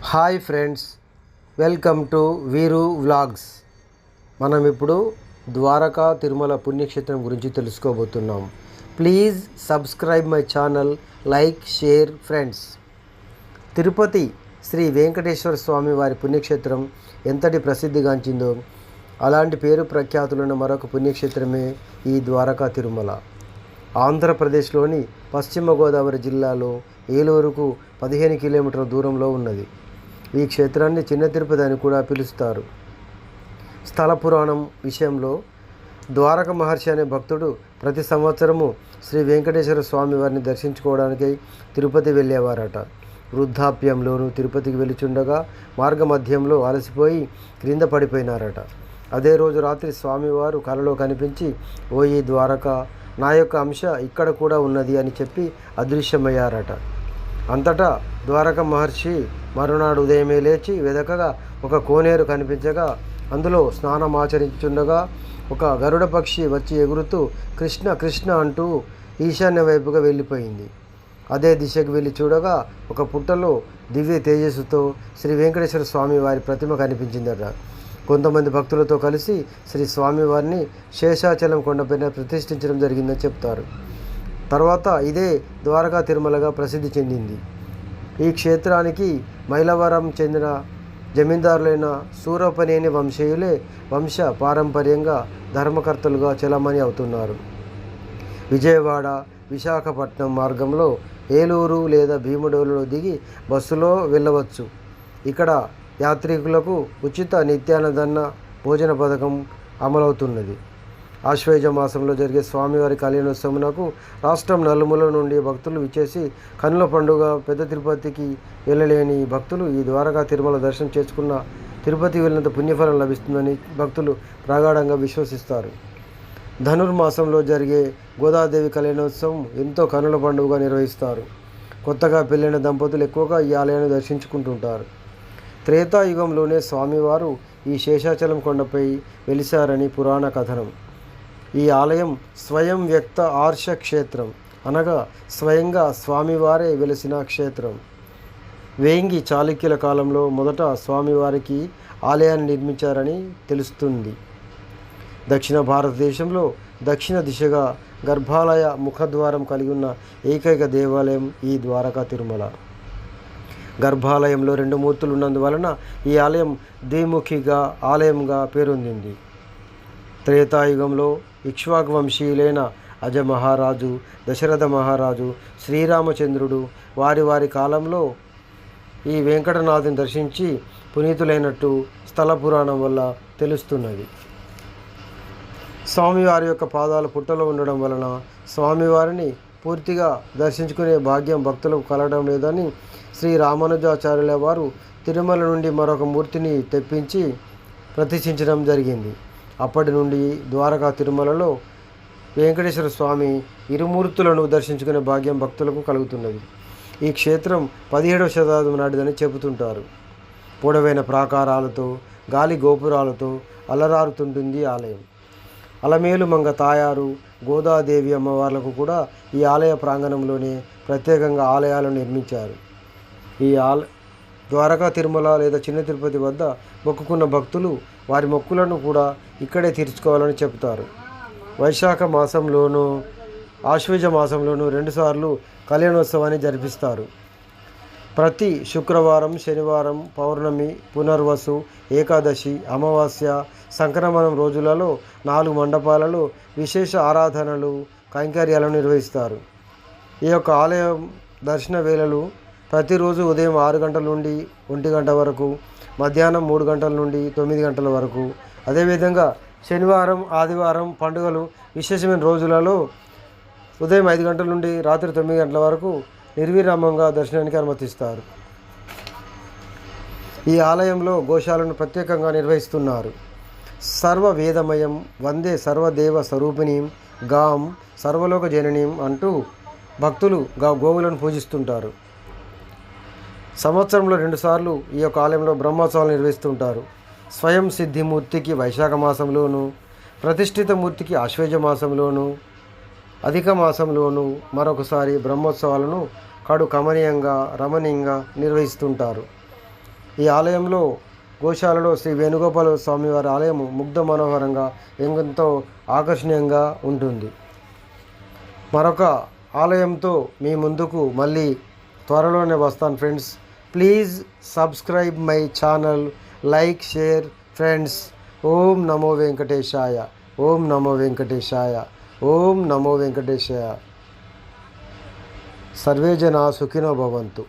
Hi friends, welcome to Veeru vlogs. మనం ఇప్పుడు ద్వారకా తిరుమల పుణ్యక్షేత్రం గురించి తెలుసుకోబోతున్నాం. Please subscribe my channel, like, share friends. Tirupati Sri Venkateswara Swamy వారి పుణ్యక్షేత్రం ఎంతటి ప్రసిద్ధిగాంచిందో అలాంటి పేరు ప్రఖ్యాతులున్న మరొక పుణ్యక్షేత్రమే ఈ ద్వారకా తిరుమల. ఆంధ్రప్రదేశ్లోని పశ్చిమ గోదావరి జిల్లాలో ఏలూరుకు 15 కిలోమీటర్ల దూరంలో ఉన్నది. ఈ క్షేత్రాన్ని చిన్న తిరుపతి అని కూడా పిలుస్తారు. స్థల పురాణం విషయంలో ద్వారక మహర్షి అనే భక్తుడు ప్రతి సంవత్సరము శ్రీ వెంకటేశ్వర స్వామి వారిని దర్శించుకోవడానికి తిరుపతి వెళ్ళేవారట. వృద్ధాప్యంలోనూ తిరుపతికి వెళుచుండగా మార్గ మధ్యంలో అలసిపోయి క్రింద పడిపోయినారట. అదే రోజు రాత్రి స్వామివారు కలలో కనిపించి, ఓ ఈ ద్వారక, నా యొక్క అంశ ఇక్కడ కూడా ఉన్నది అని చెప్పి అదృశ్యమయ్యారట. అంతటా ద్వారక మహర్షి మరునాడు ఉదయమే లేచి వెదకగా ఒక కోనేరు కనిపించగా అందులో స్నానమాచరించుండగా ఒక గరుడ పక్షి వచ్చి ఎగురుతూ కృష్ణ కృష్ణ అంటూ ఈశాన్య వైపుగా వెళ్ళిపోయింది. అదే దిశకు వెళ్ళి చూడగా ఒక పుట్టలో దివ్య తేజస్సుతో శ్రీ వెంకటేశ్వర స్వామి వారి ప్రతిమ కనిపించిందట. కొంతమంది భక్తులతో కలిసి శ్రీ స్వామివారిని శేషాచలం కొండపైన ప్రతిష్ఠించడం జరిగిందని చెప్తారు. తర్వాత ఇదే ద్వారకా తిరుమలగా ప్రసిద్ధి చెందింది. ఈ క్షేత్రానికి మైలవరం చెందిన జమీందారులైన సూరపనేని వంశీయులే వంశ పారంపర్యంగా ధర్మకర్తలుగా చెలమణి అవుతున్నారు. విజయవాడ, విశాఖపట్నం మార్గంలో ఏలూరు లేదా భీమడోలులో దిగి బస్సులో వెళ్ళవచ్చు. ఇక్కడ యాత్రికులకు ఉచిత నిత్యాన్నదాన భోజన పథకం అమలవుతున్నది. ఆశ్వేజ మాసంలో జరిగే స్వామివారి కళ్యాణోత్సవమునకు రాష్ట్రం నలుమూల నుండి భక్తులు విచ్చేసి కన్నుల పండుగ పెద్ద తిరుపతికి వెళ్ళలేని భక్తులు ఈ ద్వారకా తిరుమల దర్శనం చేసుకున్న తిరుపతి వెళ్ళినంత పుణ్యఫలం లభిస్తుందని భక్తులు ప్రగాఢంగా విశ్వసిస్తారు. ధనుర్మాసంలో జరిగే గోదాదేవి కళ్యాణోత్సవం ఎంతో కన్నుల పండుగగా నిర్వహిస్తారు. కొత్తగా పెళ్ళైన దంపతులు ఎక్కువగా ఈ ఆలయాన్ని దర్శించుకుంటుంటారు. త్రేతాయుగంలోనే స్వామివారు ఈ శేషాచలం కొండపై వెలిశారని పురాణ కథనం. ఈ ఆలయం స్వయం వ్యక్త ఆర్ష క్షేత్రం, అనగా స్వయంగా స్వామివారే వెలిసిన క్షేత్రం. వేంగి చాళుక్యుల కాలంలో మొదట స్వామివారికి ఆలయాన్ని నిర్మించారని తెలుస్తుంది. దక్షిణ భారతదేశంలో దక్షిణ దిశగా గర్భాలయ ముఖద్వారం కలిగి ఉన్న ఏకైక దేవాలయం ఈ ద్వారకా తిరుమల. గర్భాలయంలో 2 మూర్తులు ఉన్నందువలన ఈ ఆలయం ద్విముఖిగా ఆలయంగా పేరొందింది. త్రేతాయుగంలో ఇక్ష్వాకు వంశీయులైన అజ మహారాజు, దశరథ మహారాజు, శ్రీరామచంద్రుడు వారి కాలంలో ఈ వెంకటనాథుని దర్శించి పునీతులైనట్టు స్థల పురాణం వల్ల తెలుస్తున్నది. స్వామివారి యొక్క పాదాలు పుట్టలో ఉండడం వలన స్వామివారిని పూర్తిగా దర్శించుకునే భాగ్యం భక్తులకు కలగడం లేదని శ్రీ రామానుజాచార్యుల వారు తిరుమల నుండి మరొక మూర్తిని తెప్పించి ప్రతిష్ఠించడం జరిగింది. అప్పటి నుండి ద్వారకా తిరుమలలో వెంకటేశ్వర స్వామి ఇరుమూర్తులను దర్శించుకునే భాగ్యం భక్తులకు కలుగుతున్నది. ఈ క్షేత్రం 17వ శతాబ్దం నాటిదని చెబుతుంటారు. పొడవైన ప్రాకారాలతో, గాలి గోపురాలతో అలరారుతుంటుంది ఆలయం. అలమేలు మంగ తాయారు, గోదాదేవి అమ్మవార్లకు కూడా ఈ ఆలయ ప్రాంగణంలోనే ప్రత్యేకంగా ఆలయాలను నిర్మించారు. ఈ ద్వారకా తిరుమల లేదా చిన్న తిరుపతి వద్ద మొక్కుకున్న భక్తులు వారి మొక్కులను కూడా ఇక్కడే తీర్చుకోవాలని చెబుతారు. వైశాఖ మాసంలోనూ ఆశ్వేజ మాసంలోనూ 2 సార్లు కళ్యాణోత్సవాన్ని జరిపిస్తారు. ప్రతి శుక్రవారం, శనివారం, పౌర్ణమి, పునర్వసు, ఏకాదశి, అమావాస్య, సంక్రమణం రోజులలో 4 మండపాలలో విశేష ఆరాధనలు, కైంకర్యాలను నిర్వహిస్తారు. ఈ యొక్క ఆలయం దర్శన వేళలు ప్రతిరోజు ఉదయం 6 గంటల నుండి 1 గంట వరకు, మధ్యాహ్నం 3 గంటల నుండి 9 గంటల వరకు, అదేవిధంగా శనివారం, ఆదివారం పండుగలు విశేషమైన రోజులలో ఉదయం 5 గంటల నుండి రాత్రి 9 గంటల వరకు నిర్విరామంగా దర్శనానికి అనుమతిస్తారు. ఈ ఆలయంలో గోశాలను ప్రత్యేకంగా నిర్వహిస్తున్నారు. సర్వ వేదమయం వందే సర్వదేవ స్వరూపిణీం గాం సర్వలోక జననీం అంటూ భక్తులు గోవులను పూజిస్తుంటారు. సంవత్సరంలో 2 సార్లు ఈ యొక్క ఆలయంలో బ్రహ్మోత్సవాలు నిర్వహిస్తుంటారు. స్వయం సిద్ధిమూర్తికి వైశాఖ మాసంలోను, ప్రతిష్ఠిత మూర్తికి ఆశ్వేజ మాసంలోను, అధిక మాసంలోను మరొకసారి బ్రహ్మోత్సవాలను కడు కమనీయంగా రమణీయంగా నిర్వహిస్తుంటారు. ఈ ఆలయంలో గోశాలలో శ్రీ వేణుగోపాల స్వామి వారి ఆలయం ముగ్ధ మనోహరంగా ఎంతో ఆకర్షణీయంగా ఉంటుంది. మరొక ఆలయంతో మీ ముందుకు మళ్ళీ త్వరలోనే వస్తాను friends. Please subscribe my channel, like, share friends. ఓం నమో వెంకటేశాయ, ఓం నమో వెంకటేశాయ, ఓం నమో వెంకటేశాయ. సర్వే జనా సుఖినో భవంతు.